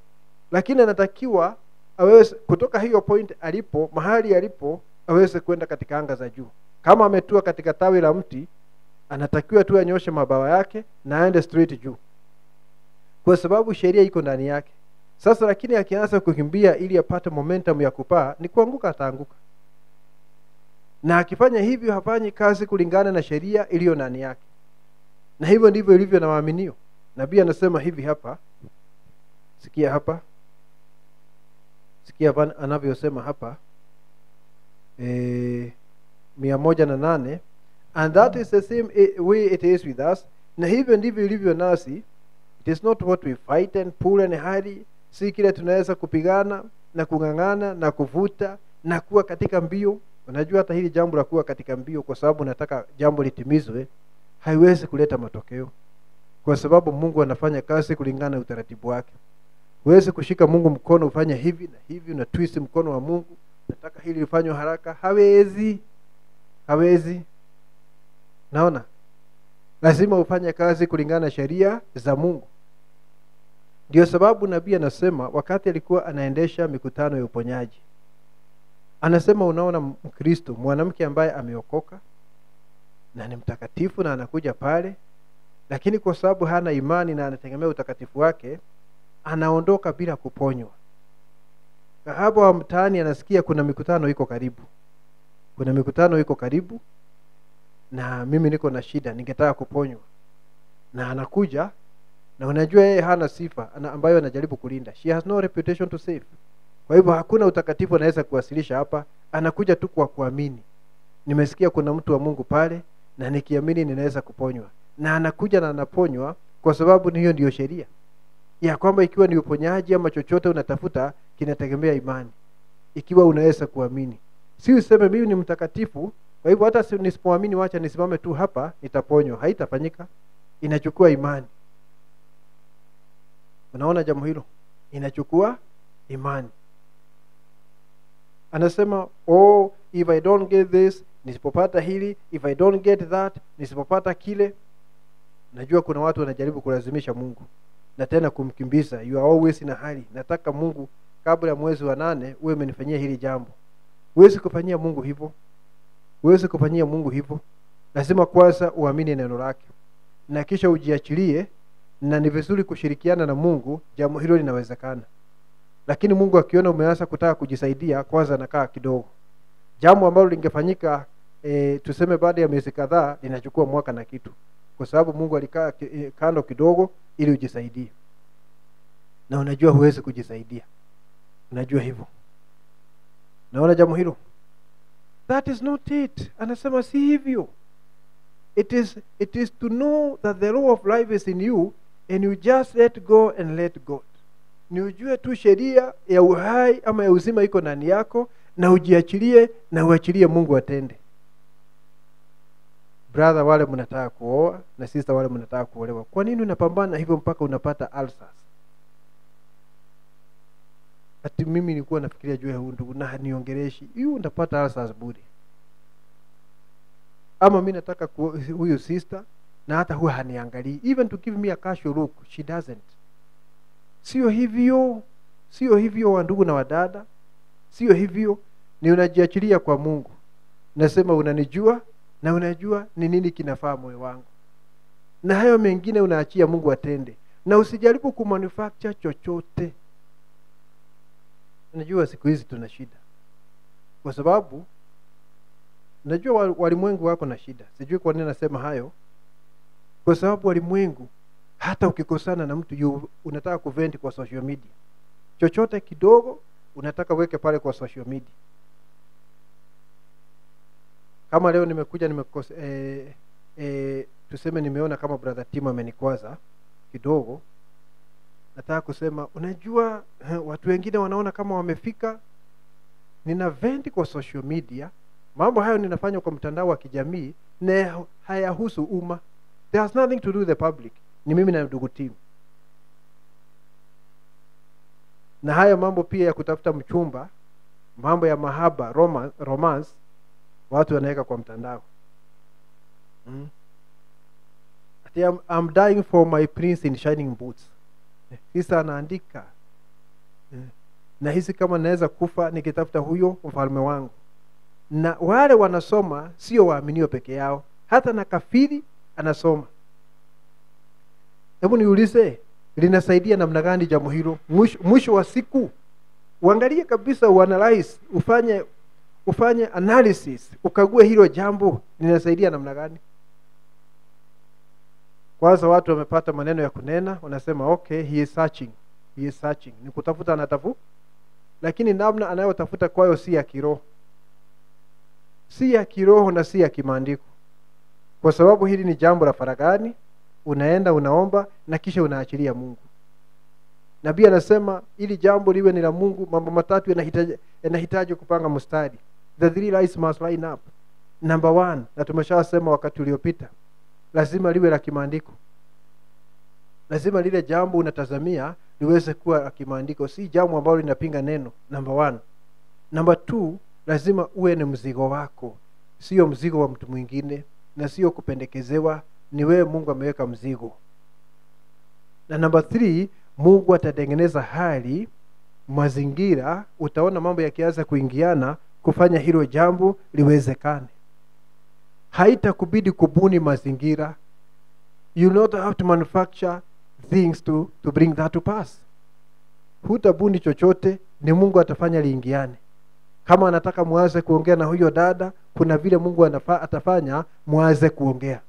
Lakini anatakiwa aweze kutoka hiyo point alipo, mahali alipo, aweze kwenda katika anga za juu. Kama ametua katika tawi la mti, anatakiwa tu anyoshe mabawa yake na aende straight juu, kwa sababu sheria iko ndani yake. Sasa lakini akianza kukimbia ili apate momentum ya kupaa, ni kuanguka ataanguka. Na akifanya hivyo hafanyi kazi kulingana na sheria iliyo ndani yake. Na hivyo ndivyo ilivyo na waaminio. Nabii anasema hivi hapa. Sikia hapa anavyosema hapa 108, and that is the same way it is with us. Na hivyo ndivyo ilivyo nasi. It is not what we fight and pull and hurry. Si kile tunaweza kupigana na kungangana na kuvuta na kuwa katika mbio. Unajua hata hili jambo la kuwa katika mbio, kwa sababu nataka jambo litimizwe, haiwezi kuleta matokeo, kwa sababu Mungu anafanya kazi kulingana na utaratibu wake. Huwezi kushika Mungu mkono ufanye hivi na hivi na twist mkono wa Mungu, nataka hili lifanywe haraka. Hawezi. Naona lazima ufanye kazi kulingana na sheria za Mungu. Ndio sababu nabii anasema wakati alikuwa anaendesha mikutano ya uponyaji, anasema unaona Mkristo, mwanamke ambaye ameokoka na ni mtakatifu na anakuja pale, lakini kwa sababu hana imani na anategemea utakatifu wake, anaondoka bila kuponywa. Kahaba wa mtaani anasikia kuna mikutano iko karibu, na mimi niko na shida, ningetaka kuponywa. Na anakuja, na unajua yeye hana sifa ambayo anajaribu kulinda. She has no reputation to save. Kwa hivyo hakuna utakatifu anaweza kuwasilisha hapa. Anakuja tu kwa kuamini. Nimesikia kuna mtu wa Mungu pale, na nikiamini ninaweza kuponywa. Na anakuja na anaponywa, kwa sababu hiyo ndio sheria. Ya kwamba ikiwa ni uponyaji ama chochote unatafuta, kinategemea imani. Ikiwa unaweza kuamini. Si useme mimi ni mtakatifu, kwa hivyo hata nisipoamini wacha nisimame tu hapa nitaponywa. Haitafanyika. Inachukua imani. Unaona jambo hilo? Inachukua imani. Anasema, if I don't get this, nisipopata hili, if I don't get that, nisipopata kile. Najua kuna watu wanajaribu kulazimisha Mungu na tena kumkimbiza. You are always in a hurry. Nataka Mungu kabla ya mwezi wa 8 uwe umenifanyia hili jambo. Huwezi kufanyia Mungu hivyo. Lazima kwanza uamini neno lake, na kisha ujiachilie, na ni vizuri kushirikiana na Mungu. Jambo hilo linawezekana. Lakini Mungu akiona umeanza kutaka kujisaidia, kwanza anakaa kidogo. Jambo ambalo lingefanyika tuseme baada ya miezi kadhaa, linachukua mwaka na kitu, kwa sababu Mungu alikaa kando kidogo ili ujisaidie. Na unajua huwezi kujisaidia. Unajua hivyo. Naona jambo hilo. That is not it. Anasema si hivyo. It is to know that the law of life is in you, and you just let go and let God. Ni ujue tu sheria ya uhai ama ya uzima iko ndani yako, na ujiachilie na uachilie Mungu atende. Brother wale mnataka kuoa na sister wale mnataka kuolewa, kwa nini unapambana hivyo mpaka unapata ulcers? Ati mimi nilikuwa nafikiria juu ya huyu ndugu na niongeleshi, hiyo unapata ulcers bure. Ama mimi nataka huyu sister na hata huwa haniangalii, even to give me a casual look she doesn't. Sio hivyo wa ndugu na wadada. Sio hivyo. Ni unajiachilia kwa Mungu. Nasema unanijua na unajua ni nini kinafaa moyo wangu. Na hayo mengine unaachia Mungu atende. Na usijaribu kumanufacture chochote. Najua siku hizi tuna shida, kwa sababu najua walimwengu wako na shida. Sijui kwa nini nasema hayo. Kwa sababu walimwengu, hata ukikosana na mtu unataka kuventi kwa social media. Chochote kidogo unataka weke pale kwa social media. Kama leo nimekuja tuseme nimeona kama brother Tim amenikwaza kidogo, nataka kusema unajua watu wengine wanaona kama wamefika, nina vent kwa social media, mambo hayo ninafanya kwa mtandao wa kijamii, na hayahusu umma. There has nothing to do with the public. Ni mimi na ndugu timu. Na haya mambo pia ya kutafuta mchumba, mambo ya mahaba, romance, watu wanaweka kwa mtandao. I'm dying for my prince in shining boots. Kisa anaandika, na hisi kama naweza kufa nikitafuta huyo mfalme wangu. Na wale wanasoma sio waaminio peke yao, hata na kafiri anasoma. Hebu niulize, linasaidia namna gani jambo hilo? Mwisho wa siku uangalie kabisa, uanalyze, ufanye analysis, ukague hilo jambo linasaidia namna gani. Kwanza watu wamepata maneno ya kunena, wanasema okay, he is searching. Ni kutafuta anatafuta, lakini namna anayotafuta kwayo si ya kiroho. Si ya kiroho na si ya kimaandiko. Kwa sababu hili ni jambo la faragani, unaenda unaomba na kisha unaachilia Mungu. Nabii anasema ili jambo liwe ni la Mungu, mambo matatu yanahitaji kupanga mstari. The three lights must line up. Number 1, na tumeshasema wakati uliopita, lazima liwe la kimaandiko. Lazima lile jambo unatazamia liweze kuwa la kimaandiko, si jambo ambalo linapinga neno. Number 1. Number 2, lazima uwe ni mzigo wako, sio mzigo wa mtu mwingine, na sio kupendekezewa, ni wewe Mungu ameweka mzigo. Na number 3, Mungu atatengeneza hali, mazingira, utaona mambo yakianza kuingiana kufanya hilo jambo liwezekane. Haitakubidi kubuni mazingira. You not have to manufacture things to bring that to pass. Hutabuni chochote, ni Mungu atafanya liingiane. Kama anataka muanze kuongea na huyo dada, kuna vile Mungu atafanya muanze kuongea.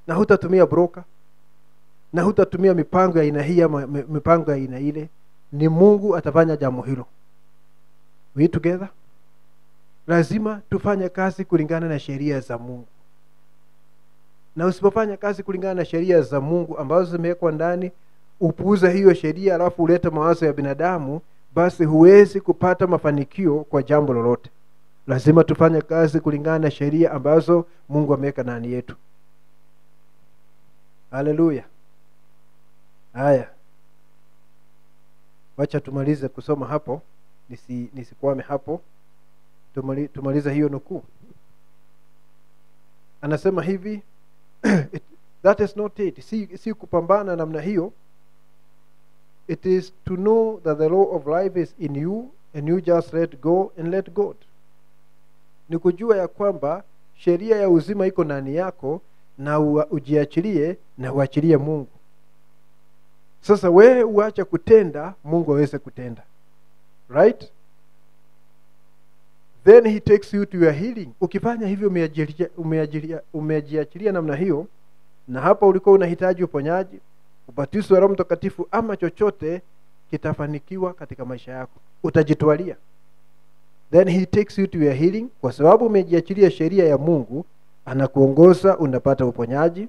Na hutatumia broker, na hutatumia mipango ya aina hii ama mipango ya aina ile. Ni Mungu atafanya jambo hilo. We together? Lazima tufanye kazi kulingana na sheria za Mungu. Na usipofanya kazi kulingana na sheria za Mungu ambazo zimewekwa ndani, upuuza hiyo sheria alafu uleta mawazo ya binadamu, basi huwezi kupata mafanikio kwa jambo lolote. Lazima tufanye kazi kulingana na sheria ambazo Mungu ameweka ndani yetu. Haleluya. Haya, wacha tumalize kusoma hapo, nisikwame hapo. Tumaliza hiyo nukuu. Anasema hivi, that is not it. Si kupambana namna hiyo. It is to know that the law of life is in you, and you just let go and let God. Ni kujua ya kwamba sheria ya uzima iko ndani yako, na ujiachilie na uachilie Mungu. Sasa wewe uache kutenda, Mungu aweze kutenda. Right? Then he takes you to your healing. Ukifanya hivyo umejiachilia namna hiyo, na hapa ulikuwa unahitaji uponyaji, ubatizo wa Roho Mtakatifu ama chochote, kitafanikiwa katika maisha yako. Utajitwalia. Then he takes you to your healing. Kwa sababu umejiachilia sheria ya Mungu, anakuongoza unapata uponyaji.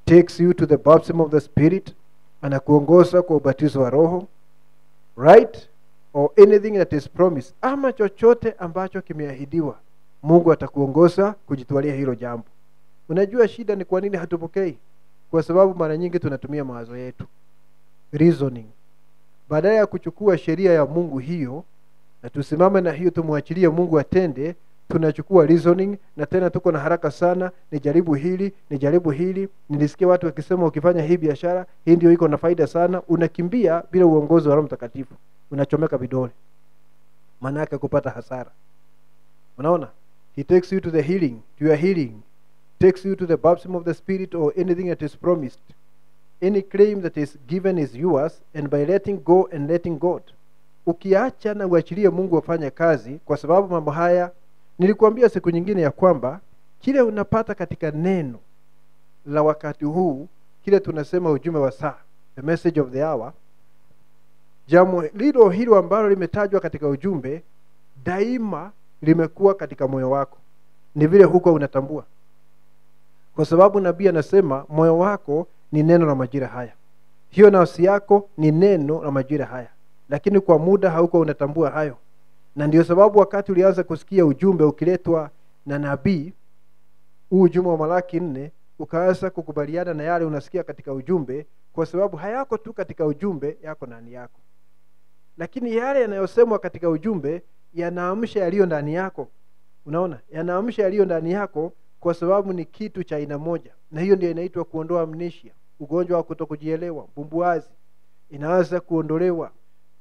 Takes you to the baptism of the Spirit. Anakuongoza kwa ubatizo wa Roho. Right? Or anything that is promised, ama chochote ambacho kimeahidiwa, Mungu atakuongoza kujitwalia hilo jambo. Unajua shida ni kwa nini hatupokei? Kwa sababu mara nyingi tunatumia mawazo yetu, reasoning. Badala ya kuchukua sheria ya Mungu hiyo na tusimame na hiyo tumwachilie Mungu atende, tunachukua reasoning, na tena tuko na haraka sana, nijaribu hili, nilisikia watu wakisema ukifanya hii biashara hii ndio iko na faida sana. Unakimbia bila uongozi wa Roho Mtakatifu, unachomeka vidole, maana yake kupata hasara. Unaona? He takes you to the healing, to your healing. Takes you to the baptism of the Spirit, or anything that is promised. Any claim that is given is yours, and by letting go and letting God. Ukiacha na uachilie Mungu afanye kazi, kwa sababu mambo haya nilikuambia siku nyingine ya kwamba kile unapata katika neno la wakati huu, kile tunasema ujumbe wa saa, the message of the hour, jambo hilo ambalo limetajwa katika ujumbe, daima limekuwa katika moyo wako. Ni vile huko unatambua. Kwa sababu nabii anasema moyo wako ni neno la majira haya. Hiyo nafsi yako ni neno la majira haya. Lakini kwa muda hauko unatambua hayo. Na ndio sababu wakati ulianza kusikia ujumbe ukiletwa na nabii, huu ujumbe wa Malaki 4, ukaanza kukubaliana na yale unasikia katika ujumbe, kwa sababu hayako tu katika ujumbe, yako ndani yako. Lakini yale yanayosemwa katika ujumbe yanaamsha yaliyo ndani yako. Unaona? Yanaamsha yaliyo ndani yako kwa sababu ni kitu cha aina moja. Na hiyo ndio inaitwa kuondoa amnesia, ugonjwa wa kutokujielewa, bumbuazi. Inaanza kuondolewa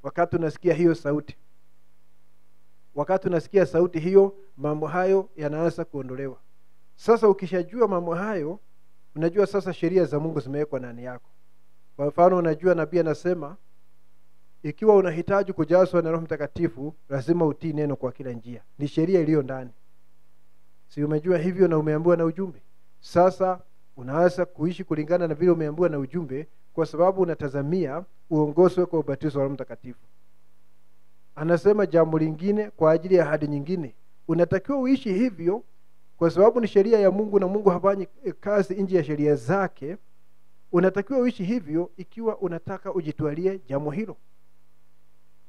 wakati unasikia hiyo sauti. Wakati unasikia sauti hiyo, mambo hayo yanaanza kuondolewa. Sasa ukishajua mambo hayo, unajua sasa sheria za Mungu zimewekwa ndani yako. Kwa mfano, unajua nabii anasema ikiwa unahitaji kujazwa na Roho Mtakatifu, lazima utii neno kwa kila njia. Ni sheria iliyo ndani. Si umejua hivyo na umeambiwa na ujumbe? Sasa unaanza kuishi kulingana na vile umeambiwa na ujumbe, kwa sababu unatazamia uongozwe kwa ubatizo wa Roho Mtakatifu. Anasema jambo lingine kwa ajili ya ahadi nyingine. Unatakiwa uishi hivyo kwa sababu ni sheria ya Mungu na Mungu hafanyi kazi nje ya sheria zake. Unatakiwa uishi hivyo ikiwa unataka ujitwalie jambo hilo.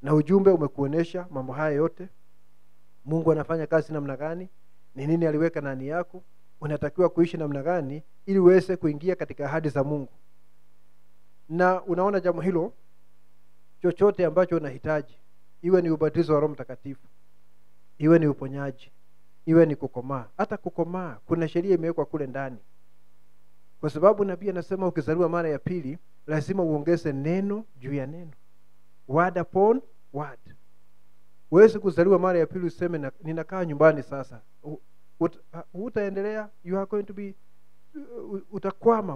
Na ujumbe umekuonesha mambo haya yote. Mungu anafanya kazi namna gani? Ni nini aliweka ndani yako? Unatakiwa kuishi namna gani ili uweze kuingia katika ahadi za Mungu? Na unaona jambo hilo, chochote ambacho unahitaji, iwe ni ubatizo wa Roho Mtakatifu, iwe ni uponyaji, iwe ni kukomaa. Hata kukomaa kuna sheria imewekwa kule ndani. Kwa sababu nabii anasema ukizaliwa mara ya pili lazima uongeze neno juu ya neno. Word upon word. Huwezi kuzaliwa mara ya pili useme ninakaa nyumbani sasa. Utaendelea, you are going to be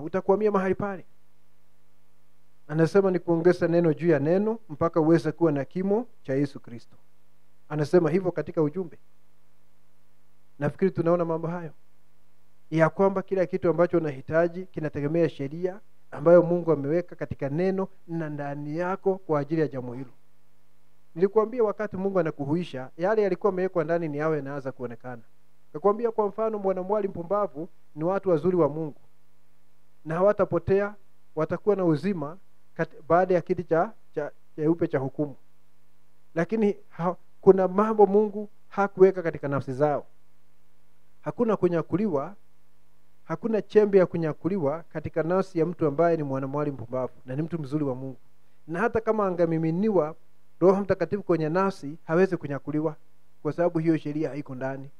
utakwamia mahali pale. Anasema ni kuongeza neno juu ya neno mpaka uweze kuwa na kimo cha Yesu Kristo. Anasema hivyo katika ujumbe. Nafikiri tunaona mambo hayo, ya kwamba kila kitu ambacho unahitaji kinategemea sheria ambayo Mungu ameweka katika neno na ndani yako kwa ajili ya jambo hilo. Nilikwambia wakati Mungu anakuhuisha, yale yalikuwa yamewekwa ndani ni yawe yanaanza kuonekana. Nakwambia kwa mfano, mwanamwali mpumbavu ni watu wazuri wa Mungu na hawatapotea, watakuwa na uzima baada ya kiti cha cheupe cha hukumu. Lakini kuna mambo Mungu hakuweka katika nafsi zao. Hakuna kunyakuliwa, hakuna chembe ya kunyakuliwa katika nafsi ya mtu ambaye ni mwanamwali mpumbavu na ni mtu mzuri wa Mungu. Na hata kama angamiminiwa Roho Mtakatifu kwenye nafsi, hawezi kunyakuliwa kwa sababu hiyo sheria haiko ndani.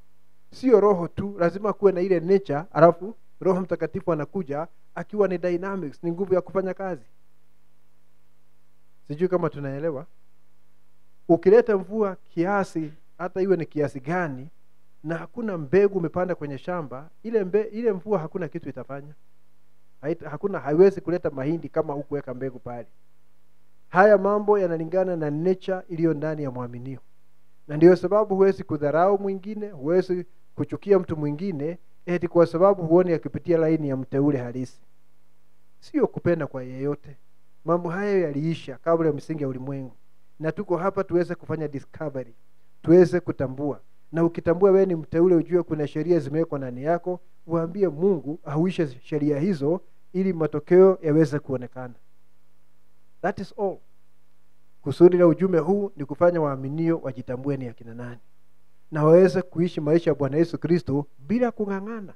Sio roho tu, lazima kuwe na ile nature, alafu Roho Mtakatifu anakuja akiwa ni dynamics, ni nguvu ya kufanya kazi. Sijui kama tunaelewa. Ukileta mvua kiasi, hata iwe ni kiasi gani, na hakuna mbegu umepanda kwenye shamba, ile mvua hakuna kitu itafanya. Haiwezi kuleta mahindi kama hukuweka mbegu pale. Haya mambo yanalingana na nature iliyo ndani ya muamini. Na ndio sababu huwezi kudharau mwingine, huwezi kuchukia mtu mwingine eti kwa sababu huoni akipitia laini ya mteule halisi. Sio kupenda kwa yeyote. Mambo hayo yaliisha kabla ya msingi ya ulimwengu. Na tuko hapa tuweze kufanya discovery, tuweze kutambua. Na ukitambua wewe ni mteule, ujue kuna sheria zimewekwa ndani yako, uambie Mungu ahuishe sheria hizo ili matokeo yaweze kuonekana. That is all. Kusudi la ujumbe huu ni kufanya waaminio wajitambue ni akina nani, na waweze kuishi maisha ya Bwana Yesu Kristo bila kung'ang'ana.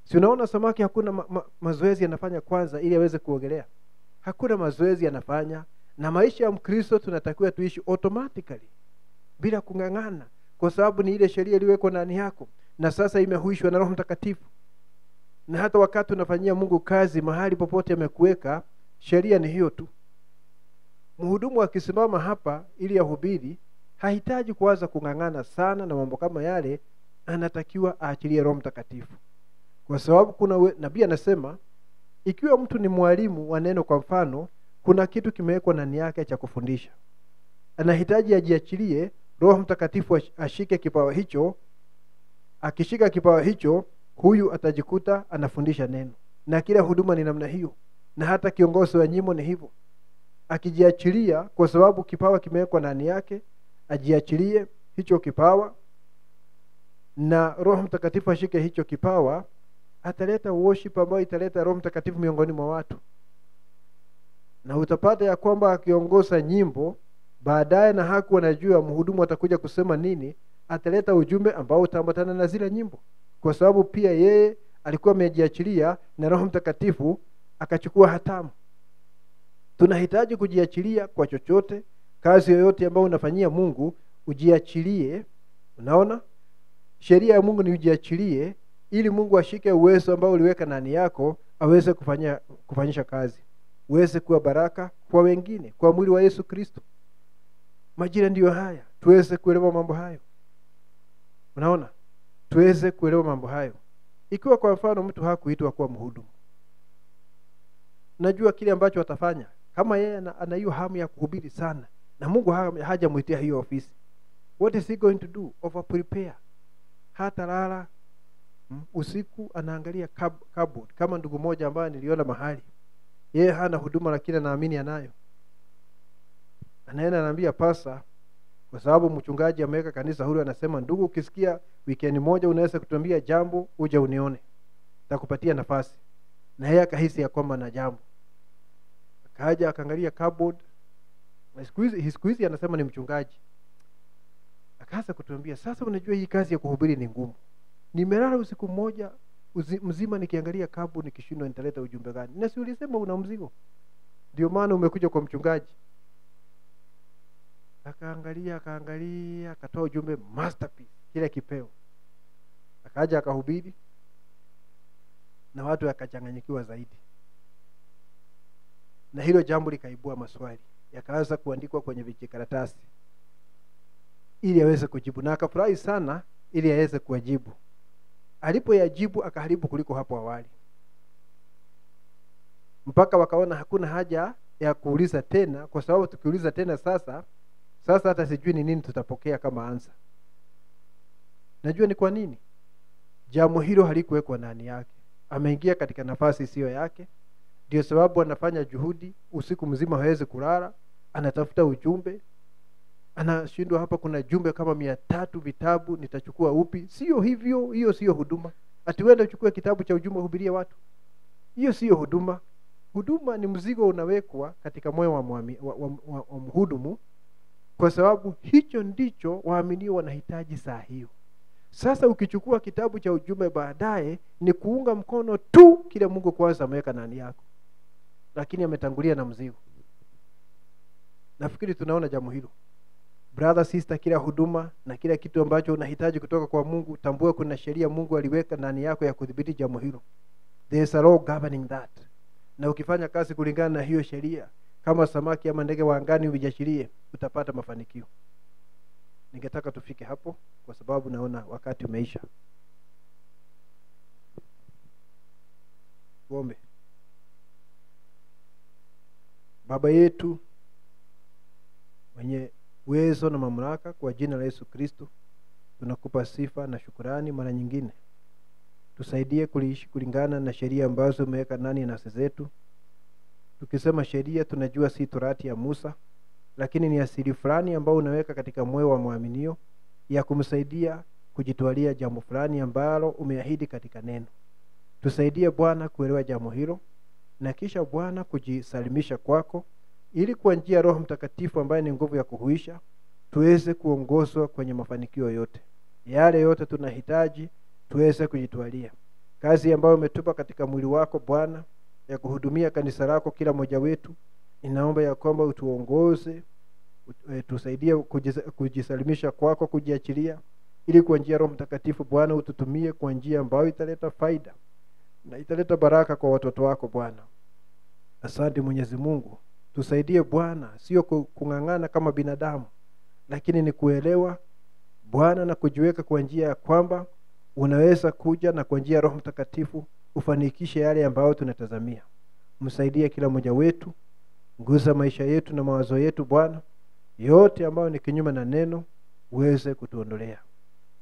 Si unaona samaki hakuna mazoezi yanafanya kwanza ili aweze kuogelea? Hakuna mazoezi yanafanya. Na maisha ya Mkristo tunatakiwa tuishi automatically bila kung'ang'ana, kwa sababu ni ile sheria iliyowekwa ndani yako na sasa imehuishwa na Roho Mtakatifu. Na hata wakati unafanyia Mungu kazi mahali popote amekuweka, sheria ni hiyo tu. Mhudumu akisimama hapa ili ahubiri, hahitaji kuanza kung'ang'ana sana na mambo kama yale, anatakiwa aachilie Roho Mtakatifu. Kwa sababu kuna nabii anasema ikiwa mtu ni mwalimu wa neno kwa mfano, kuna kitu kimewekwa ndani yake cha kufundisha. Anahitaji ajiachilie Roho Mtakatifu ashike kipawa hicho. Akishika kipawa hicho, huyu atajikuta anafundisha neno. Na kila huduma ni namna hiyo. Na hata kiongozi wa nyimbo ni hivyo. Akijiachilia kwa sababu kipawa kimewekwa ndani yake, ajiachilie hicho kipawa na Roho Mtakatifu ashike hicho kipawa, ataleta worship ambayo italeta Roho Mtakatifu miongoni mwa watu. Na utapata ya kwamba akiongoza nyimbo Baadaye na hakuwa anajua mhudumu atakuja kusema nini, ataleta ujumbe ambao utaambatana na zile nyimbo, kwa sababu pia yeye alikuwa amejiachilia na Roho Mtakatifu akachukua hatamu. Tunahitaji kujiachilia kwa chochote, kazi yoyote ambayo unafanyia Mungu, ujiachilie. Unaona? Sheria ya Mungu ni ujiachilie ili Mungu ashike uwezo ambao uliweka ndani yako, aweze kufanyisha kazi, uweze kuwa baraka kwa wengine, kwa mwili wa Yesu Kristo. Majira ndiyo haya, tuweze kuelewa mambo hayo. Unaona? Tuweze kuelewa mambo hayo. Ikiwa kwa mfano mtu hakuitwa kuwa mhudumu, najua kile ambacho atafanya. Kama yeye ana hiyo hamu ya kuhubiri sana na Mungu hajamuitia hiyo ofisi, what is he going to do? Over prepare. Hata lala usiku anaangalia cupboard, kama ndugu moja ambaye niliona mahali. Yeye hana huduma lakini naamini anayo. Anaenda anambia pasa, kwa sababu mchungaji ameweka kanisa huru, anasema ndugu, ukisikia weekend moja unaweza kutuambia jambo, uje unione, nitakupatia nafasi. Na yeye akahisi ya kwamba na jambo. Akaja akaangalia cupboard. Siku hizi anasema ni mchungaji. Akaanza kutuambia, sasa unajua hii kazi ya kuhubiri ni ngumu. Nimelala usiku mmoja mzima nikiangalia cupboard, nikishindwa nitaleta ujumbe gani. Na si ulisema una mzigo? Ndio maana umekuja kwa mchungaji. Akaangalia, akatoa ujumbe masterpiece, kile kipeo. Akaja akahubiri na watu wakachanganyikiwa zaidi. Na hilo jambo likaibua maswali, yakaanza kuandikwa kwenye vijikaratasi ili aweze kujibu, na akafurahi sana ili aweze kujibu. Alipoyajibu akaharibu kuliko hapo awali, mpaka wakaona hakuna haja ya kuuliza tena, kwa sababu tukiuliza tena sasa hata sijui ni nini tutapokea kama answer. Najua ni kwa nini. Jambo hilo halikuwekwa ndani yake. Ameingia katika nafasi isiyo yake. Ndio sababu anafanya juhudi usiku mzima, hawezi kulala, anatafuta ujumbe. Anashindwa, hapa kuna jumbe kama 300 vitabu, nitachukua upi? Sio hivyo, hiyo sio huduma. Ati wewe uchukue kitabu cha ujumbe uhubirie watu. Hiyo sio huduma. Huduma ni mzigo unawekwa katika moyo wa mhudumu, kwa sababu hicho ndicho waaminio wanahitaji saa hiyo. Sasa ukichukua kitabu cha ujumbe baadaye, ni kuunga mkono tu kile Mungu kwanza ameweka ndani yako, lakini ametangulia na mzigo. Nafikiri tunaona jambo hilo. Brother, sister, kila huduma na kila kitu ambacho unahitaji kutoka kwa Mungu, tambua kuna sheria Mungu aliweka ndani yako ya kudhibiti jambo hilo. There is a law governing that. Na ukifanya kazi kulingana na hiyo sheria, kama samaki ama ndege wa angani ujashirie, utapata mafanikio. Ningetaka tufike hapo kwa sababu naona wakati umeisha. Tuombe. Baba yetu mwenye uwezo na mamlaka, kwa jina la Yesu Kristo tunakupa sifa na shukrani mara nyingine. Tusaidie kuishi kulingana na sheria ambazo umeweka ndani ya nafsi zetu. Tukisema sheria, tunajua si Torati ya Musa, lakini ni asili fulani ambayo unaweka katika moyo wa muaminio ya kumsaidia kujitwalia jambo fulani ambalo umeahidi katika neno. Tusaidie Bwana kuelewa jambo hilo, na kisha Bwana kujisalimisha kwako, ili kwa njia Roho Mtakatifu ambaye ni nguvu ya kuhuisha, tuweze kuongozwa kwenye mafanikio yote. Yale yote tunahitaji tuweze kujitwalia. Kazi ambayo umetupa katika mwili wako Bwana, ya kuhudumia kanisa lako kila mmoja wetu, inaomba ya kwamba utuongoze, tusaidie kujisalimisha kwako, kujiachilia, ili kwa njia Roho Mtakatifu Bwana ututumie kwa njia ambayo italeta faida na italeta baraka kwa watoto wako Bwana. Asante Mwenyezi Mungu. Tusaidie Bwana, sio kung'ang'ana kama binadamu, lakini ni kuelewa Bwana na kujiweka kwa njia ya kwamba unaweza kuja na kwa njia Roho Mtakatifu ufanikishe yale ambayo tunatazamia. Msaidie kila mmoja wetu, nguza maisha yetu na mawazo yetu Bwana, yote ambayo ni kinyume na neno uweze kutuondolea.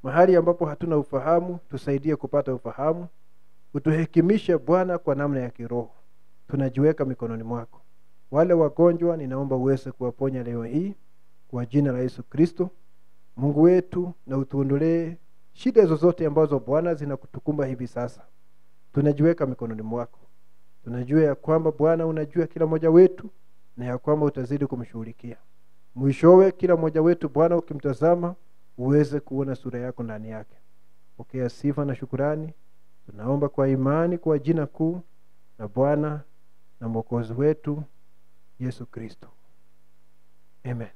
Mahali ambapo hatuna ufahamu, tusaidie kupata ufahamu. Utuhekimishe Bwana kwa namna ya kiroho. Tunajiweka mikononi mwako. Wale wagonjwa ninaomba uweze kuwaponya leo hii kwa jina la Yesu Kristo. Mungu wetu, na utuondolee shida zozote ambazo Bwana zinakutukumba hivi sasa. Tunajiweka mikononi mwako. Tunajua ya kwamba Bwana unajua kila mmoja wetu, na ya kwamba utazidi kumshughulikia. Mwishowe kila mmoja wetu Bwana ukimtazama uweze kuona sura yako ndani yake. Pokea sifa na shukrani. Tunaomba kwa imani kwa jina kuu la Bwana na Mwokozi wetu Yesu Kristo. Amen.